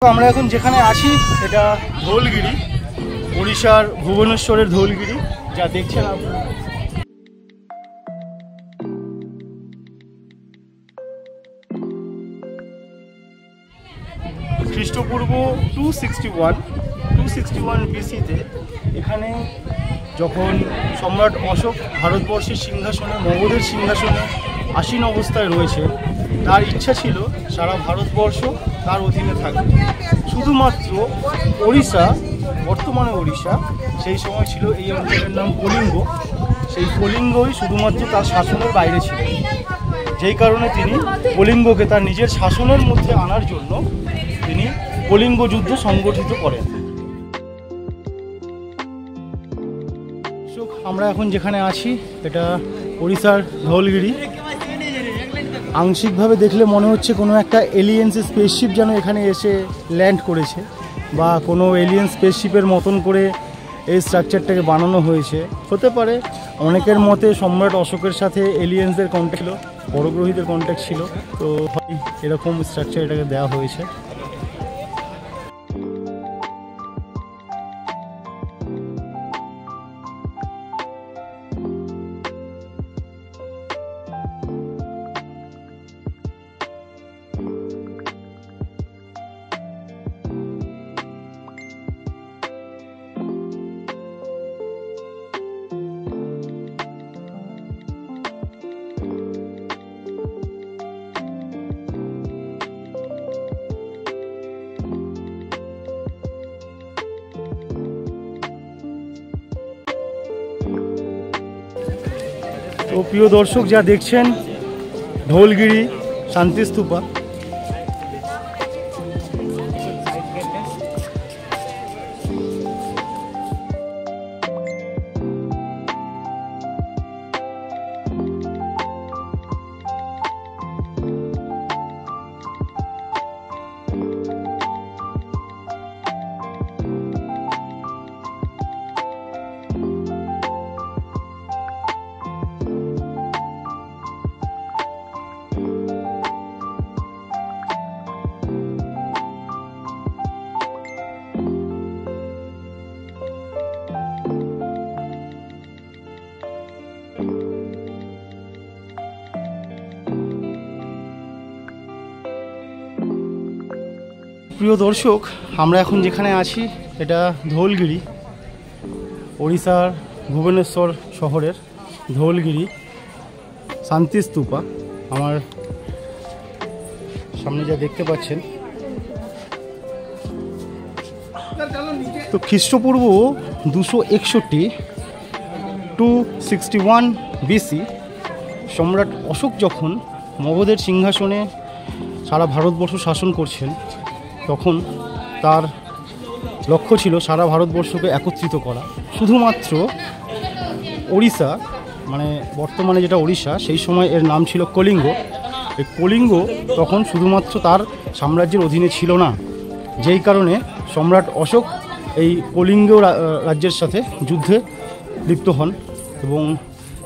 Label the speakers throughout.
Speaker 1: আমরা এখন যেখানে আছি এটা ধৌলগিরি, ওড়িশার ভুবনেশ্বরের ধৌলগিরি, যা দেখছেন আপনারা। খ্রিস্টপূর্ব 261 বিসিতে এখানে যখন সম্রাট অশোক ভারতবর্ষের সিংহাসনে, মগধের সিংহাসনে আসীন অবস্থায় রয়েছে, তার ইচ্ছা ছিল সারা ভারতবর্ষ তার অধীনে থাকবে। শুধুমাত্র ওড়িশা, বর্তমানে ওড়িশা, সেই সময় ছিল এই অঞ্চলের নাম কলিঙ্গ, সেই কলিঙ্গই শুধুমাত্র তার শাসনের বাইরে ছিল। যেই কারণে তিনি কলিঙ্গকে তার নিজের শাসনের মধ্যে আনার জন্য তিনি কলিঙ্গ যুদ্ধ সংগঠিত করেন। আমরা এখন যেখানে আছি এটা ওড়িশার ধৌলগিরি। আংশিকভাবে দেখলে মনে হচ্ছে কোনো একটা এলিয়েন্স স্পেসশিপ যেন এখানে এসে ল্যান্ড করেছে, বা কোনো এলিয়েন স্পেসশিপের মতন করে এই স্ট্রাকচারটাকে বানানো হয়েছে। হতে পারে অনেকের মতে সম্রাট অশোকের সাথে এলিয়েন্সদের কন্ট্যাক্ট ছিল, পরগ্রহীদের কন্ট্যাক্ট ছিল, তো এরকম স্ট্রাকচার এটাকে দেওয়া হয়েছে। তো প্রিয় দর্শক, যা দেখছেন ধৌলগিরি শান্তিস্তূপা। প্রিয় দর্শক, আমরা এখন যেখানে আছি এটা ধৌলগিরি, ওড়িশার ভুবনেশ্বর শহরের ধৌলগিরি শান্তিস্তূপা। আমার সামনে যা দেখতে পাচ্ছেন, তো খ্রিস্টপূর্ব 261 বিসি সম্রাট অশোক যখন মগধের সিংহাসনে সারা ভারতবর্ষ শাসন করছেন, তখন তার লক্ষ্য ছিল সারা ভারতবর্ষকে একত্রিত করা। শুধুমাত্র ওড়িশা, মানে বর্তমানে যেটা ওড়িশা, সেই সময় এর নাম ছিল কলিঙ্গ। এই কলিঙ্গ তখন শুধুমাত্র তার সাম্রাজ্যের অধীনে ছিল না, যেই কারণে সম্রাট অশোক এই কলিঙ্গ রাজ্যের সাথে যুদ্ধে লিপ্ত হন। এবং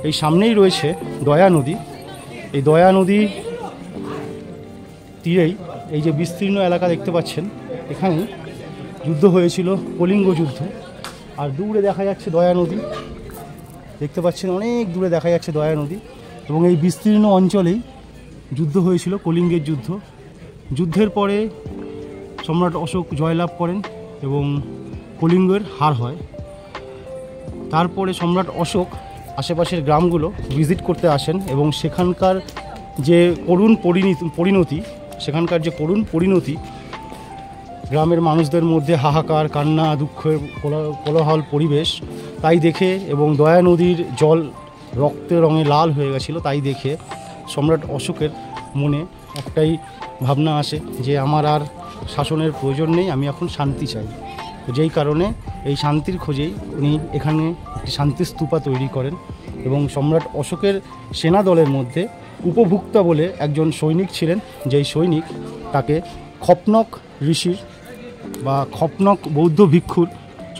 Speaker 1: এই সামনেই রয়েছে দয়া নদী। এই দয়া নদী তীরেই এই যে বিস্তীর্ণ এলাকা দেখতে পাচ্ছেন, এখানে যুদ্ধ হয়েছিল, কলিঙ্গ যুদ্ধ। আর দূরে দেখা যাচ্ছে দয়া নদী, দেখতে পাচ্ছেন অনেক দূরে দেখা যাচ্ছে দয়া নদী। এবং এই বিস্তীর্ণ অঞ্চলেই যুদ্ধ হয়েছিল, কলিঙ্গের যুদ্ধ। যুদ্ধের পরে সম্রাট অশোক জয়লাভ করেন এবং কলিঙ্গের হার হয়। তারপরে সম্রাট অশোক আশেপাশের গ্রামগুলো ভিজিট করতে আসেন এবং সেখানকার যে করুণ পরিণতি, গ্রামের মানুষদের মধ্যে হাহাকার, কান্না, দুঃখের কোলাহল পরিবেশ, তাই দেখে, এবং দয়া নদীর জল রক্তের রঙে লাল হয়ে গেছিলো, তাই দেখে সম্রাট অশোকের মনে একটাই ভাবনা আসে যে আমার আর শাসনের প্রয়োজন নেই, আমি এখন শান্তি চাই। যেই কারণে এই শান্তির খোঁজেই উনি এখানে একটি শান্তিস্তূপা তৈরি করেন। এবং সম্রাট অশোকের সেনা দলের মধ্যে উপভুক্তা বলে একজন সৈনিক ছিলেন, যেই সৈনিক তাকে খপনক ঋষির বা খপনক বৌদ্ধ ভিক্ষুর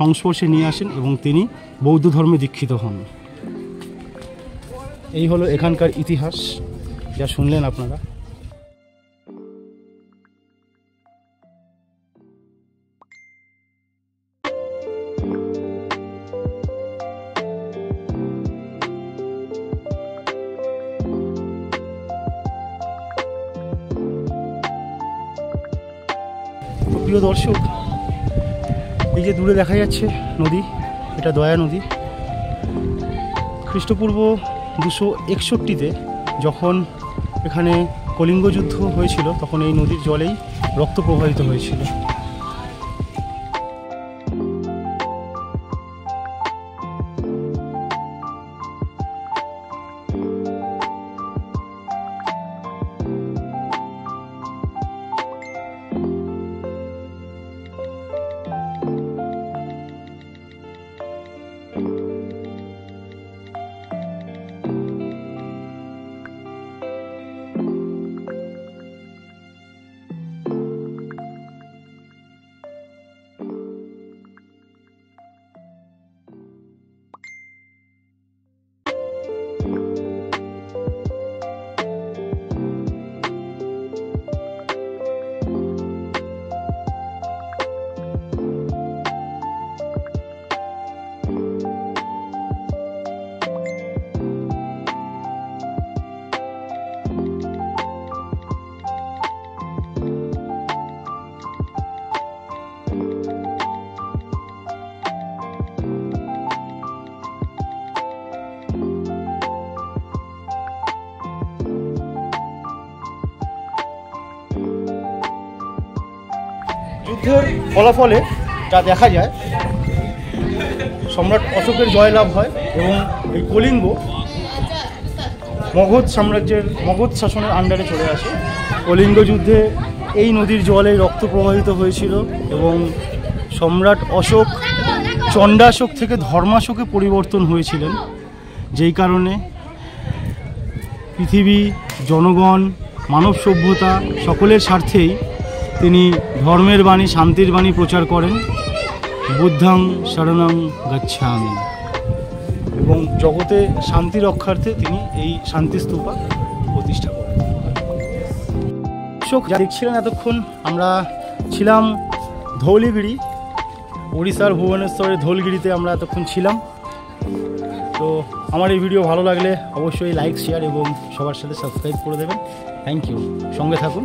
Speaker 1: সংস্পর্শে নিয়ে আসেন এবং তিনি বৌদ্ধ ধর্মে দীক্ষিত হন। এই হলো এখানকার ইতিহাস, যা শুনলেন আপনারা। তো প্রিয় দর্শক, এই যে দূরে দেখা যাচ্ছে নদী, এটা দয়া নদী। খ্রিস্টপূর্ব 261-তে যখন এখানে কলিঙ্গ যুদ্ধ হয়েছিল, তখন এই নদীর জলেই রক্ত প্রবাহিত হয়েছিল। যুদ্ধের ফলাফলে যা দেখা যায়, সম্রাট অশোকের জয়লাভ হয় এবং এই কলিঙ্গ মগধ সাম্রাজ্যের মগধ শাসনের আন্ডারে চলে আসে। কলিঙ্গ যুদ্ধে এই নদীর জলে রক্ত প্রবাহিত হয়েছিল এবং সম্রাট অশোক চণ্ডাশোক থেকে ধর্মাশোকে পরিবর্তন হয়েছিলেন, যেই কারণে পৃথিবী, জনগণ, মানব সভ্যতা সকলের স্বার্থেই তিনি ধর্মের বাণী, শান্তির বাণী প্রচার করেন, বুদ্ধং শরণং গচ্ছামি, এবং জগতে শান্তি রক্ষার্থে তিনি এই শান্তিস্তূপা প্রতিষ্ঠা করেন। যা দেখছিলেন এতক্ষণ, আমরা ছিলাম ধৌলিগিরি, উড়িষ্যার ভুবনেশ্বরের ধৌলগিরিতে আমরা এতক্ষণ ছিলাম। তো আমার এই ভিডিও ভালো লাগলে অবশ্যই লাইক, শেয়ার এবং সবার সাথে সাবস্ক্রাইব করে দেবেন। থ্যাংক ইউ, সঙ্গে থাকুন।